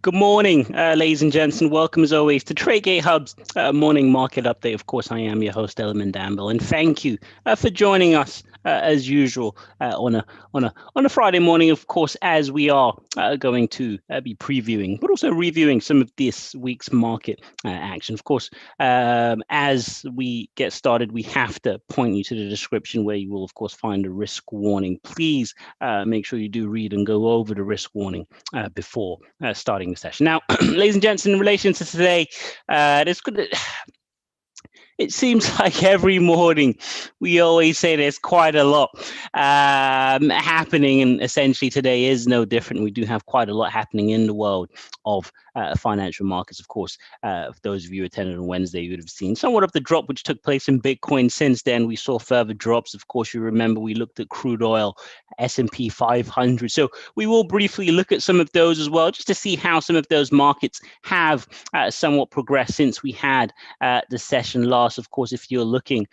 Good morning, ladies and gents, and welcome as always to TradeGate Hub's morning market update. Of course, I am your host, Eliman Dambell, and thank you for joining us as usual on a Friday morning. Of course, as we are going to be previewing, but also reviewing some of this week's market action. Of course, as we get started, we have to point you to the description where you will, of course, find a risk warning. Please make sure you do read and go over the risk warning before starting the session. Now, ladies and gents, in relation to today, it seems like every morning we always say there's quite a lot happening, and essentially today is no different. We do have quite a lot happening in the world of financial markets. Of course, for those of you who attended on Wednesday, you would have seen somewhat of the drop which took place in Bitcoin. Since then, we saw further drops. Of course, you remember we looked at crude oil, S&P 500. So we will briefly look at some of those as well, just to see how some of those markets have somewhat progressed since we had the session last. Of course, if you're looking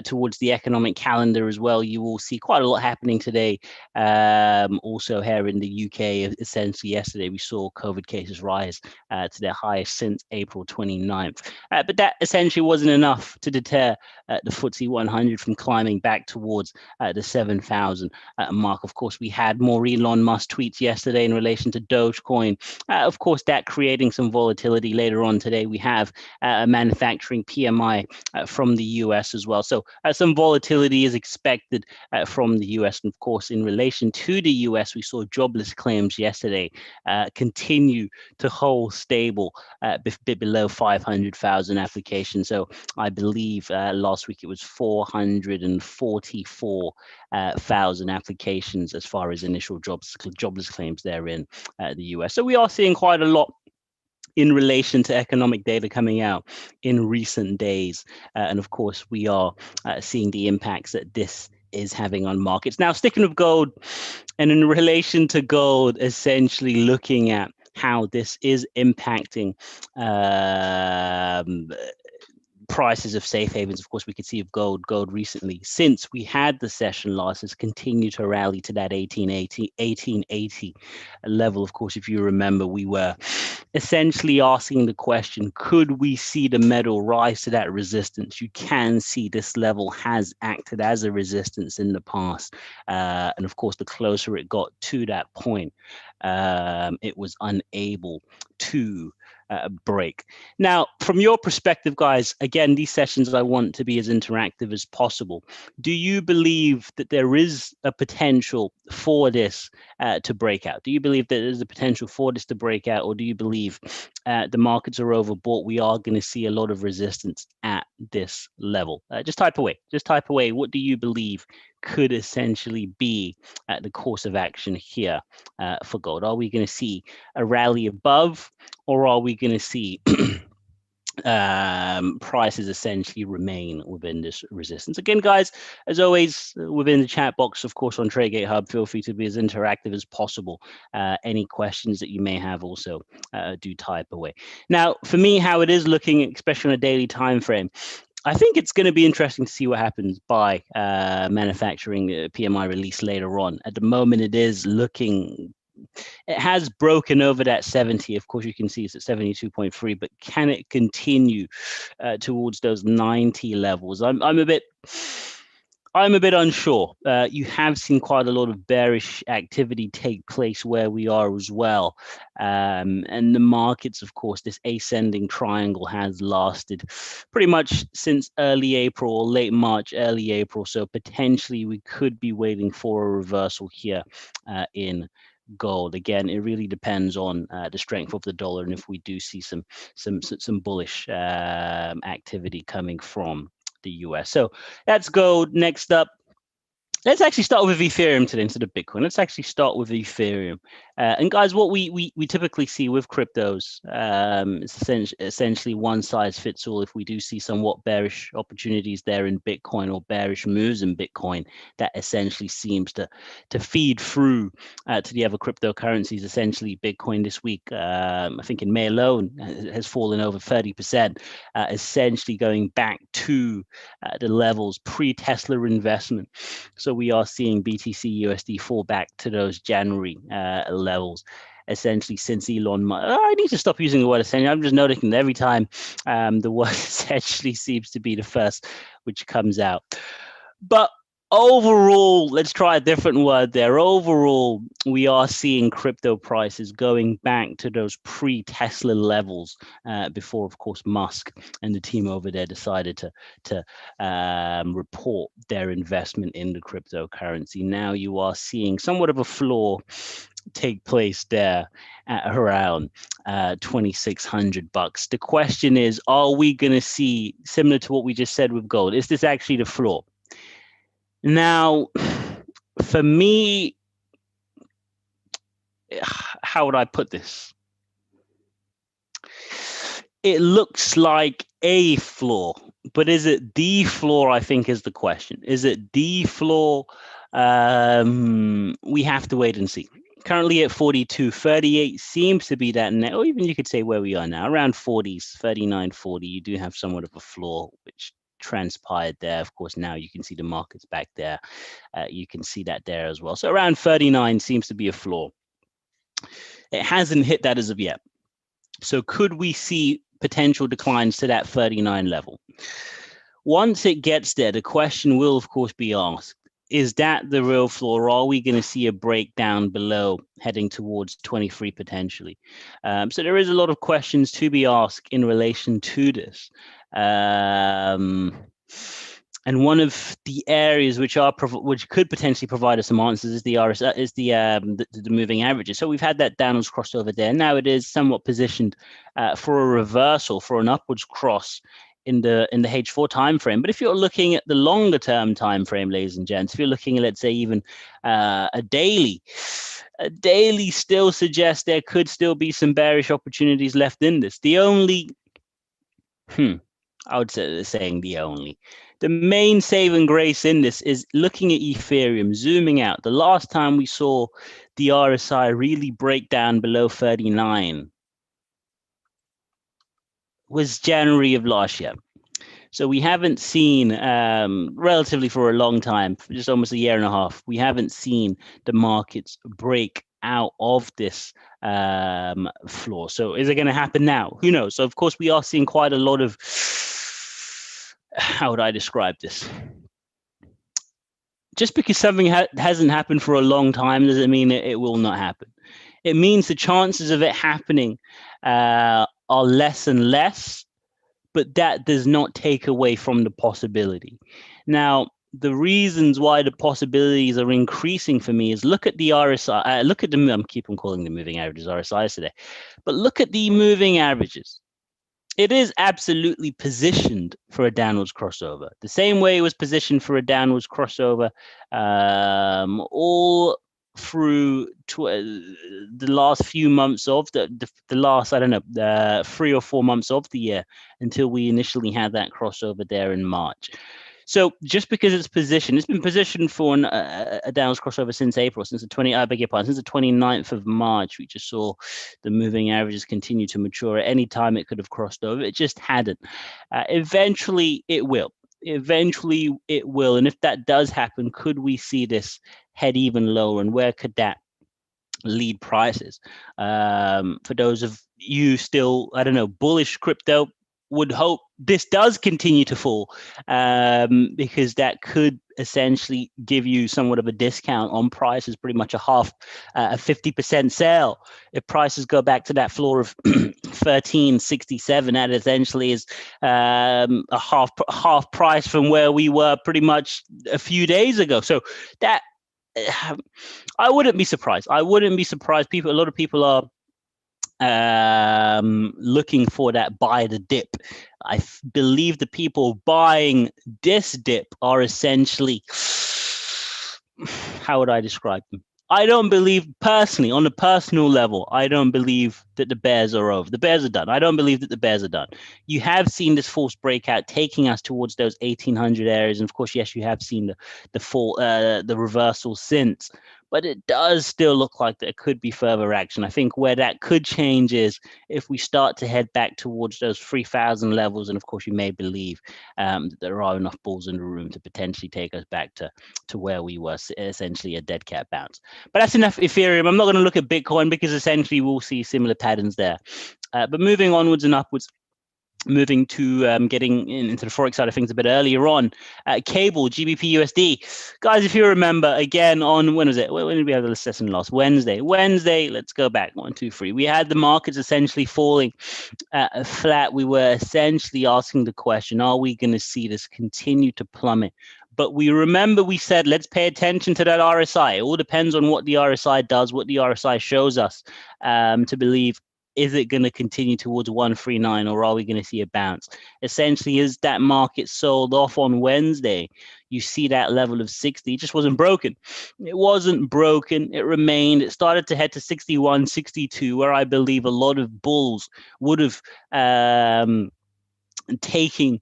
towards the economic calendar as well, you will see quite a lot happening today. Also here in the UK, essentially yesterday, we saw COVID cases rise to their highest since April 29th. But that essentially wasn't enough to deter the FTSE 100 from climbing back towards the 7,000 mark. Of course, we had more Elon Musk tweets yesterday in relation to Dogecoin. Of course, that creating some volatility. Later on today, we have a manufacturing PMI from the US as well. So some volatility is expected from the US. And of course, in relation to the US, we saw jobless claims yesterday continue to hold stable a bit below 500,000 applications. So I believe last week it was 444,000 applications as far as initial jobless claims there in the US. So we are seeing quite a lot in relation to economic data coming out in recent days. And of course, we are seeing the impacts that this is having on markets. Now, sticking with gold, and in relation to gold, essentially looking at how this is impacting prices of safe havens. Of course, we could see of gold recently, since we had the session last, has continued to rally to that 1880 level. Of course, if you remember, we were essentially asking the question, could we see the metal rise to that resistance? You can see this level has acted as a resistance in the past. And of course, the closer it got to that point, it was unable to break. Now, from your perspective, guys, again, these sessions I want to be as interactive as possible. Do you believe that there is a potential for this to break out? Do you believe that there's a potential for this to break out, or do you believe the markets are overbought? We are going to see a lot of resistance at this level. Just type away. What do you believe could essentially be the course of action here for gold? Are we going to see a rally above, or are we going to see prices essentially remain within this resistance? Again, guys, as always, within the chat box, of course, on TradeGate Hub, feel free to be as interactive as possible. Any questions that you may have also do type away. Now, for me, how it is looking, especially on a daily time frame, I think it's going to be interesting to see what happens by manufacturing PMI release later on. At the moment, it is looking, it has broken over that 70. Of course, you can see it's at 72.3, but can it continue towards those 90 levels? I'm a bit unsure. You have seen quite a lot of bearish activity take place where we are as well. And the markets, of course, this ascending triangle has lasted pretty much since early April, or late March, early April. So potentially we could be waiting for a reversal here in gold. Again, it really depends on the strength of the dollar, and if we do see some bullish activity coming from the US. So that's gold. Next up, let's actually start with Ethereum today instead of Bitcoin. Let's actually start with Ethereum. And guys, what we typically see with cryptos is essentially one size fits all. If we do see somewhat bearish opportunities there in Bitcoin, or bearish moves in Bitcoin, that essentially seems to feed through to the other cryptocurrencies. Essentially, Bitcoin this week, I think in May alone, has fallen over 30%, essentially going back to the levels pre-Tesla investment. So we are seeing BTC USD fall back to those January levels. essentially since Elon Musk. I need to stop using the word essentially. I'm just noticing that every time the word essentially seems to be the first which comes out. But overall, let's try a different word there. Overall, we are seeing crypto prices going back to those pre-Tesla levels before, of course, Musk and the team over there decided to report their investment in the cryptocurrency. Now you are seeing somewhat of a floor take place there at around $2,600. The question is, are we going to see, similar to what we just said with gold, is this actually the floor? Now, for me, how would I put this? It looks like a floor, but is it the floor, I think is the question. Is it the floor? We have to wait and see. Currently at 42, 38 seems to be that net, or even you could say where we are now, around 40s, 39, 40. You do have somewhat of a floor, which transpired there. Of course, now you can see the markets back there. You can see that there as well. So around 39 seems to be a floor. It hasn't hit that as of yet. So could we see potential declines to that 39 level? Once it gets there, the question will, of course, be asked, is that the real floor, or are we going to see a breakdown below heading towards 23 potentially? So there is a lot of questions to be asked in relation to this. And one of the areas which could potentially provide us some answers is the the moving averages. So we've had that downwards crossover there. Now it is somewhat positioned for a reversal, for an upwards cross in the H4 time frame. But if you're looking at the longer term time frame, ladies and gents, if you're looking at, let's say, even a daily still suggests there could still be some bearish opportunities left in this. The only I would say saying the main saving grace in this is looking at Ethereum, zooming out. The last time we saw the RSI really break down below 39 was January of last year. So we haven't seen, relatively for a long time, just almost a year and a half, we haven't seen the markets break out of this floor. So is it going to happen now? Who knows? So of course we are seeing quite a lot of, how would I describe this? Just because something hasn't happened for a long time doesn't mean it will not happen. It means the chances of it happening are less and less, but that does not take away from the possibility. Now, the reasons why the possibilities are increasing for me is look at the RSI, look at the, I'm keep on calling the moving averages RSIs today, but look at the moving averages. It is absolutely positioned for a downwards crossover, the same way it was positioned for a downwards crossover all through the last few months of the last, I don't know, 3 or 4 months of the year until we initially had that crossover there in March. So just because it's been positioned for a downwards crossover since April, since the 29th of March, we just saw the moving averages continue to mature. At any time it could have crossed over. It just hadn't. Eventually it will. Eventually it will. And if that does happen, could we see this head even lower? And where could that lead prices? For those of you still, I don't know, bullish crypto, would hope this does continue to fall, because that could essentially give you somewhat of a discount on prices, pretty much a 50% sale. If prices go back to that floor of 1367, that essentially is a half price from where we were pretty much a few days ago. So that I wouldn't be surprised. A lot of people are looking for that buy the dip. I believe the people buying this dip are essentially, how would I describe them? I don't believe personally, on a personal level, I don't believe that the bears are over. The bears are done. I don't believe that the bears are done. You have seen this false breakout taking us towards those 1800 areas, and of course, yes, you have seen the fall, the reversal since. but it does still look like there could be further action. I think where that could change is if we start to head back towards those 3,000 levels, and of course you may believe that there are enough bulls in the room to potentially take us back to where we were, essentially a dead cat bounce. But that's enough Ethereum. I'm not going to look at Bitcoin because essentially we'll see similar patterns there. But moving onwards and upwards, moving to getting into the forex side of things a bit earlier on, cable GBP USD, guys. If you remember, again on when was it? When did we have the session last Wednesday? Let's go back 1, 2, 3. We had the markets essentially falling flat. We were essentially asking the question: are we going to see this continue to plummet? But we remember we said, let's pay attention to that RSI. It all depends on what the RSI does, what the RSI shows us to believe. Is it going to continue towards 139, or are we going to see a bounce? Essentially, as that market sold off on Wednesday, you see that level of 60. It just wasn't broken. It wasn't broken. It remained. It started to head to 61, 62, where I believe a lot of bulls would have taken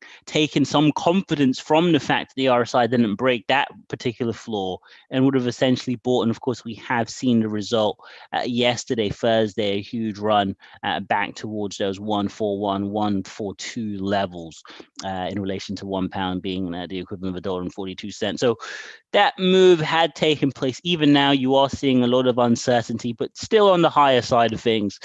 some confidence from the fact that the RSI didn't break that particular floor, and would have essentially bought. And of course, we have seen the result yesterday, Thursday, a huge run back towards those 141, 142 levels in relation to £1 being the equivalent of $1.42. So that move had taken place. Even now, you are seeing a lot of uncertainty, but still on the higher side of things.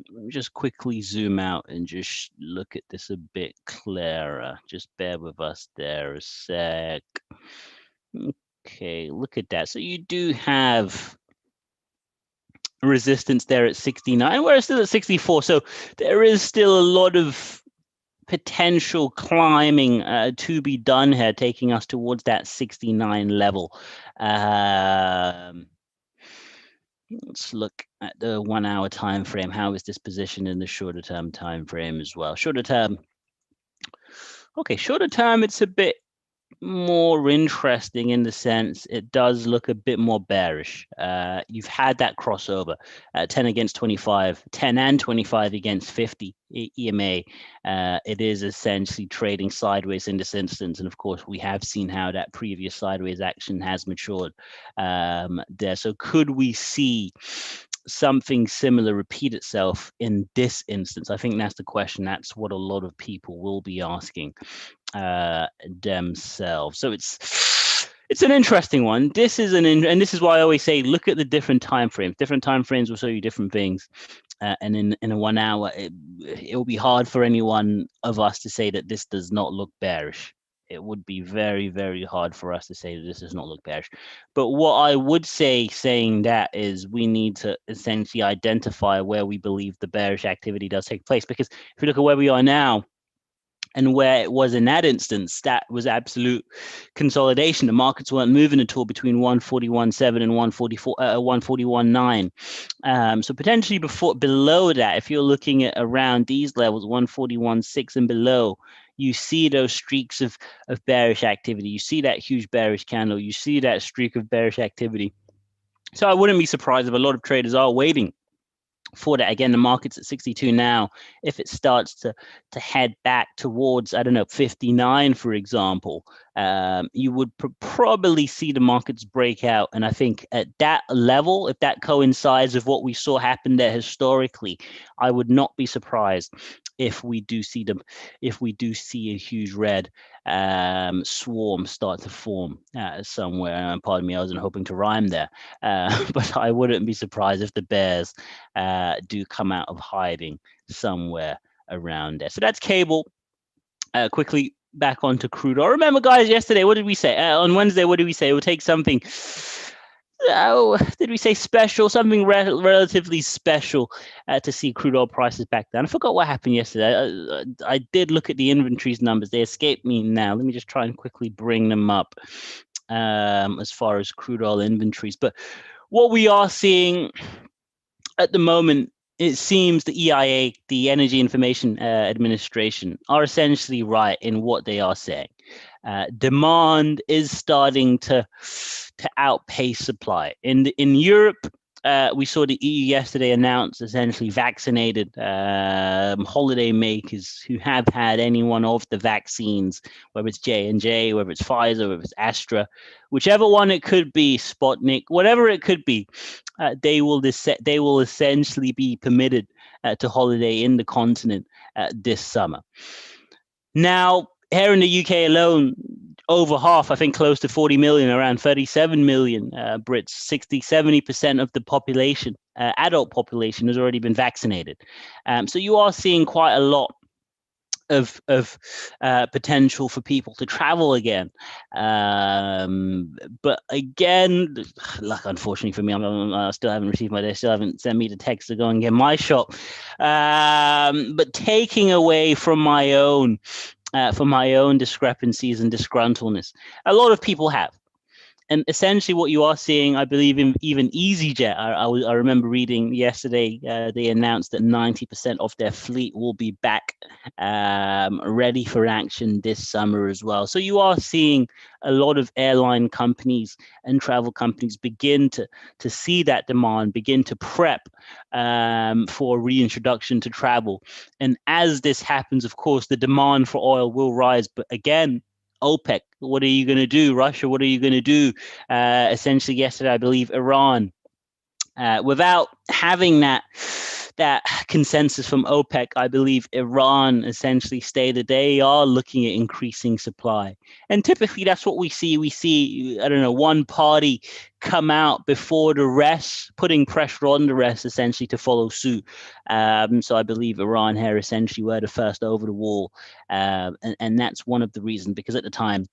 Let me just quickly zoom out and just look at this a bit clearer. Just bear with us there a sec. Okay, look at that. So you do have resistance there at 69. We're still at 64. So there is still a lot of potential climbing to be done here, taking us towards that 69 level. Let's look at the 1 hour time frame. How is this positioned in the shorter term time frame as well? Shorter term. Okay, shorter term, it's a bit more interesting in the sense it does look a bit more bearish. You've had that crossover, 10 against 25, 10 and 25 against 50 EMA. It is essentially trading sideways in this instance, and of course we have seen how that previous sideways action has matured there. So could we see something similar repeat itself in this instance? I think that's the question. That's what a lot of people will be asking themselves. So it's an interesting one. This is and this is why I always say look at the different time frames. Different time frames will show you different things. And in a 1 hour, it will be hard for any one of us to say that this does not look bearish. It would be very, very hard for us to say that this does not look bearish. But what I would say, saying that, is we need to essentially identify where we believe the bearish activity does take place. Because if you look at where we are now, and where it was in that instance, that was absolute consolidation. The markets weren't moving at all between 141.7 and 141.9. So potentially below that, if you're looking at around these levels, 141.6 and below, you see those streaks of bearish activity. You see that huge bearish candle. You see that streak of bearish activity. So I wouldn't be surprised if a lot of traders are waiting for that. Again, the market's at 62 now. If it starts to head back towards, I don't know, 59, for example, you would probably see the markets break out. And I think at that level, if that coincides with what we saw happen there historically, I would not be surprised if we do see a huge red swarm start to form somewhere. Pardon me, I wasn't hoping to rhyme there, but I wouldn't be surprised if the bears do come out of hiding somewhere around there. So that's cable. Quickly back onto crude oil. Remember, guys, yesterday, what did we say? On Wednesday, what did we say? It would take something. Did we say special? Something relatively special to see crude oil prices back down. I forgot what happened yesterday. I did look at the inventories numbers. They escaped me now. Let me just try and quickly bring them up as far as crude oil inventories. But what we are seeing at the moment, it seems the EIA, the Energy Information Administration, are essentially right in what they are saying. Demand is starting to outpace supply. In Europe, we saw the EU yesterday announce essentially vaccinated holiday makers who have had any one of the vaccines, whether it's J&J, whether it's Pfizer, whether it's Astra, whichever one it could be, Sputnik, whatever it could be, they will essentially be permitted to holiday in the continent this summer. Now, here in the UK alone, over half, I think close to 40 million, around 37 million Brits, 60-70% of the population, adult population, has already been vaccinated. So you are seeing quite a lot of potential for people to travel again. But again, luck, unfortunately for me, I still haven't received they still haven't sent me the text to go and get my shot. But taking away from my own discrepancies and disgruntledness, a lot of people have. And essentially what you are seeing, I believe, in even EasyJet, I remember reading yesterday, they announced that 90% of their fleet will be back ready for action this summer as well. So you are seeing a lot of airline companies and travel companies begin to see that demand, begin to prep for reintroduction to travel. And as this happens, of course, the demand for oil will rise. But again, OPEC, what are you going to do? Russia, what are you going to do? Essentially, yesterday, I believe Iran, without having that consensus from OPEC, I believe Iran essentially stated they are looking at increasing supply. And typically that's what we see. We see, I don't know, one party come out before the rest, putting pressure on the rest essentially to follow suit. So I believe Iran here essentially were the first over the wall. And that's one of the reasons, because at the time,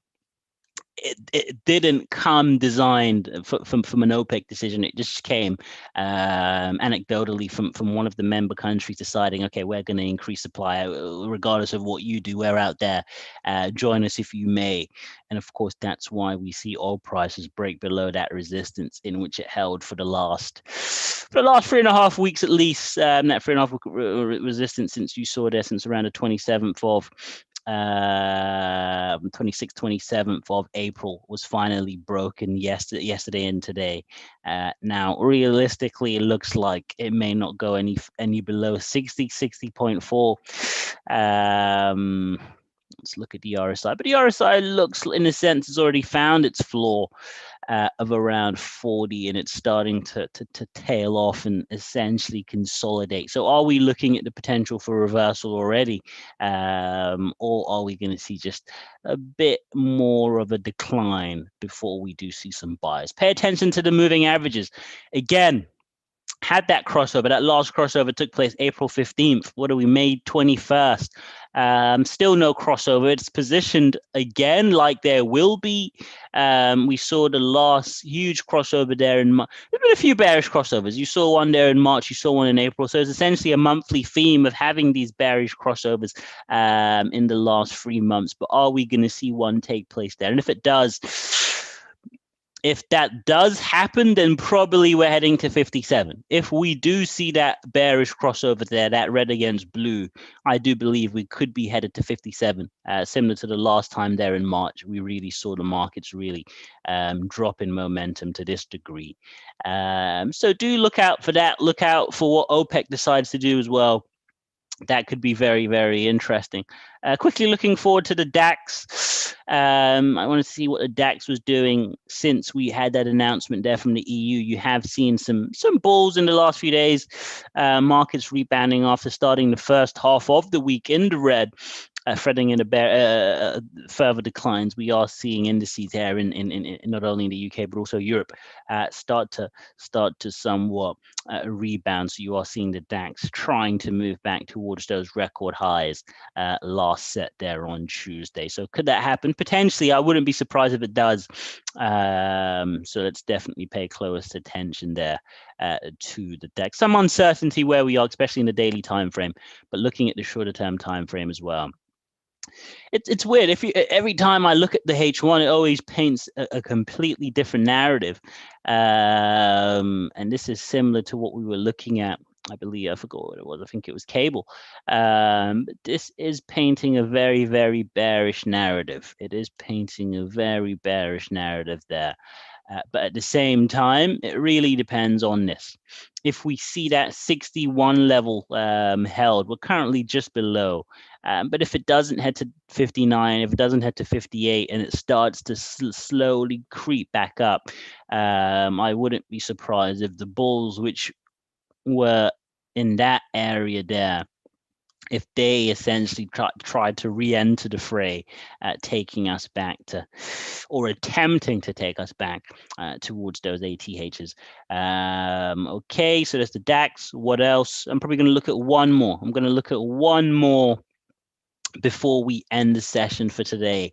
it didn't come designed from an OPEC decision. It just came anecdotally from one of the member countries deciding, okay, we're going to increase supply regardless of what you do. We're out there. Join us if you may. And of course, that's why we see oil prices break below that resistance in which it held for the last 3.5 weeks at least. That 3.5 week resistance since you saw there since around the 27th of 26th, 27th of April was finally broken yesterday and today. Now, realistically, it looks like it may not go any below 60.4. Let's look at the RSI, but the RSI looks, in a sense, has already found its floor of around 40, and it's starting to tail off and essentially consolidate. So are we looking at the potential for reversal already, or are we going to see just a bit more of a decline before we do see some buys? Pay attention to the moving averages. Again, had that crossover, that last crossover took place April 15th. What are we, May 21st? Still no crossover. It's positioned again like there will be. We saw the last huge crossover there in March. There's been a few bearish crossovers. You saw one there in March. You saw one in April. So it's essentially a monthly theme of having these bearish crossovers in the last 3 months. But are we going to see one take place there? And if it does, if that does happen, then probably we're heading to 57. If we do see that bearish crossover there, that red against blue, I do believe we could be headed to 57, similar to the last time there in March. We really saw the markets really drop in momentum to this degree. So do look out for that. Look out for what OPEC decides to do as well. That could be very, very interesting. Quickly looking forward to the DAX. I want to see what the DAX was doing since we had that announcement there from the EU. You have seen some bulls in the last few days. Markets rebounding after starting the first half of the week in the red. Threading in further declines. We are seeing indices here in not only in the UK but also Europe start to somewhat rebound. So you are seeing the DAX trying to move back towards those record highs last set there on Tuesday. So could that happen? Potentially. I wouldn't be surprised if it does. So let's definitely pay close attention there to the DAX. Some uncertainty where we are, especially in the daily time frame, but looking at the shorter term time frame as well. It's weird. Every time I look at the H1, it always paints a completely different narrative, and this is similar to what we were looking at. I believe, I forgot what it was. I think it was cable. This is painting a very, very bearish narrative. It is painting a very bearish narrative there. But at the same time, it really depends on this. If we see that 61 level held, we're currently just below. But if it doesn't head to 59, if it doesn't head to 58, and it starts to slowly creep back up, I wouldn't be surprised if the bulls, which were in that area there, if they essentially tried to re-enter the fray, taking us back to, or attempting to take us back towards those ATHs. Okay, so there's the DAX. What else? I'm probably going to look at one more. I'm going to look at one more before we end the session for today,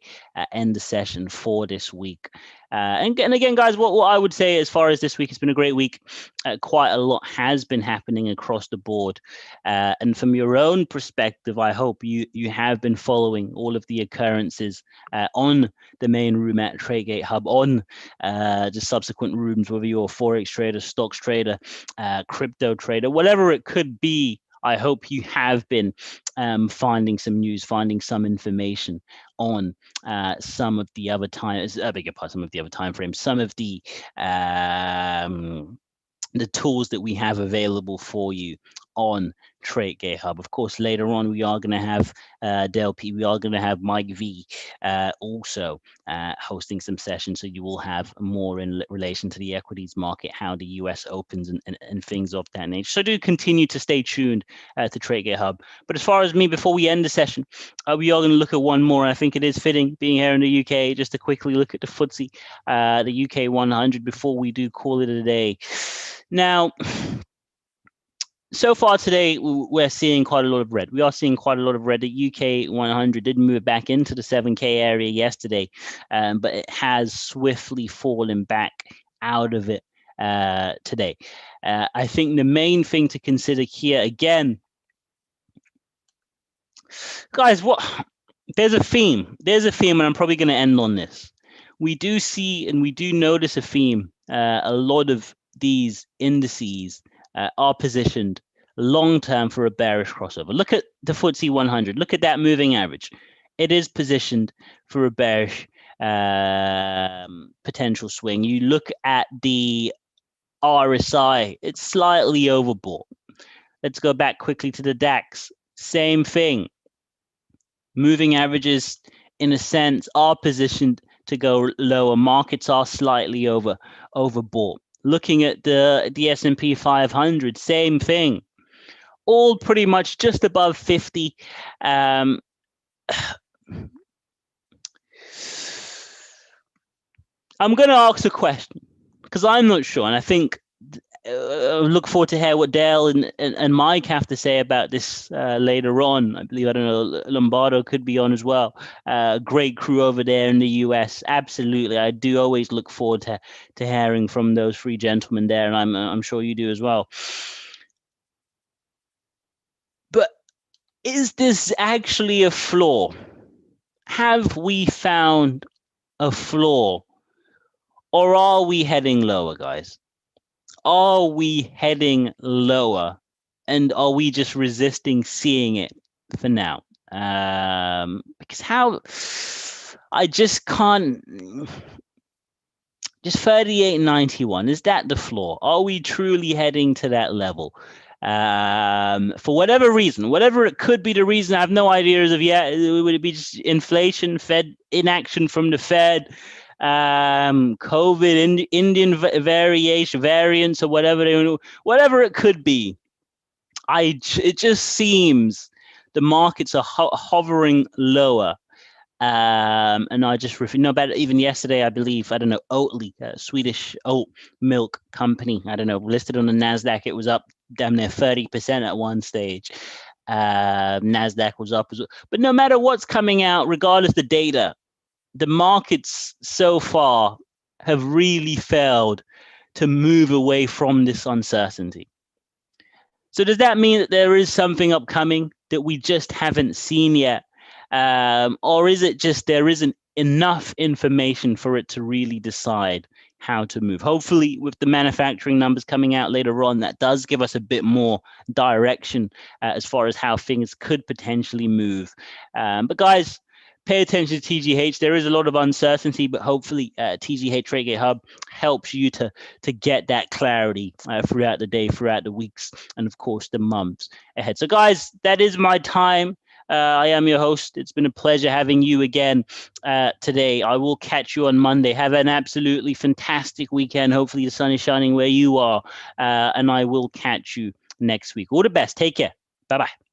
end the session for this week. And again, guys, what I would say as far as this week, it's been a great week. Quite a lot has been happening across the board. And from your own perspective, I hope you have been following all of the occurrences on the main room at TradeGate Hub, on the subsequent rooms, whether you're a Forex trader, stocks trader, crypto trader, whatever it could be. I hope you have been finding some news, finding some information on some of the other times, some of the other time frames, some of the tools that we have available for you on TradeGate Hub. Of course, later on, we are going to have Del P, we are going to have Mike V also hosting some sessions. So you will have more in relation to the equities market, how the US opens and things of that nature. So do continue to stay tuned to TradeGate Hub. But as far as me, before we end the session, we are going to look at one more. I think it is fitting, being here in the UK, just to quickly look at the FTSE, the UK 100, before we do call it a day. Now, so far today, we're seeing quite a lot of red. We are seeing quite a lot of red. The UK 100 did move back into the 7K area yesterday, but it has swiftly fallen back out of it today. I think the main thing to consider here, again, guys, there's a theme. There's a theme, and I'm probably going to end on this. We do see and we do notice a theme. A lot of these indices are positioned long-term for a bearish crossover. Look at the FTSE 100. Look at that moving average. It is positioned for a bearish potential swing. You look at the RSI, it's slightly overbought. Let's go back quickly to the DAX. Same thing. Moving averages, in a sense, are positioned to go lower. Markets are slightly overbought. Looking at the S&P 500, same thing. All pretty much just above 50. I'm going to ask a question because I'm not sure, and I think look forward to hear what Dale and Mike have to say about this later on. I believe, I don't know, Lombardo could be on as well. Great crew over there in the US. Absolutely. I do always look forward to hearing from those three gentlemen there, and I'm sure you do as well. But is this actually a flaw? Have we found a flaw? Or are we heading lower, guys? Are we heading lower, and are we just resisting seeing it for now? Because I just can't. Just 38.91, is that the floor? Are we truly heading to that level? For whatever reason, whatever it could be, the reason, I have no idea as of yet. Would it be just inflation, Fed inaction from the Fed? COVID, Indian variants, or whatever it could be. It just seems the markets are hovering lower. And I just about even yesterday, I believe, I don't know, Oatly, Swedish oat milk company, I don't know, listed on the NASDAQ, it was up damn near 30% at one stage. NASDAQ was up as well. But no matter what's coming out, regardless of the data, the markets so far have really failed to move away from this uncertainty. So does that mean that there is something upcoming that we just haven't seen yet? Or is it just there isn't enough information for it to really decide how to move? Hopefully, with the manufacturing numbers coming out later on, that does give us a bit more direction as far as how things could potentially move. But guys, pay attention to TGH. There is a lot of uncertainty, but hopefully TGH TradeGate Hub helps you to get that clarity throughout the day, throughout the weeks, and of course the months ahead. So guys, that is my time. I am your host. It's been a pleasure having you again today. I will catch you on Monday. Have an absolutely fantastic weekend. Hopefully the sun is shining where you are, and I will catch you next week. All the best. Take care. Bye-bye.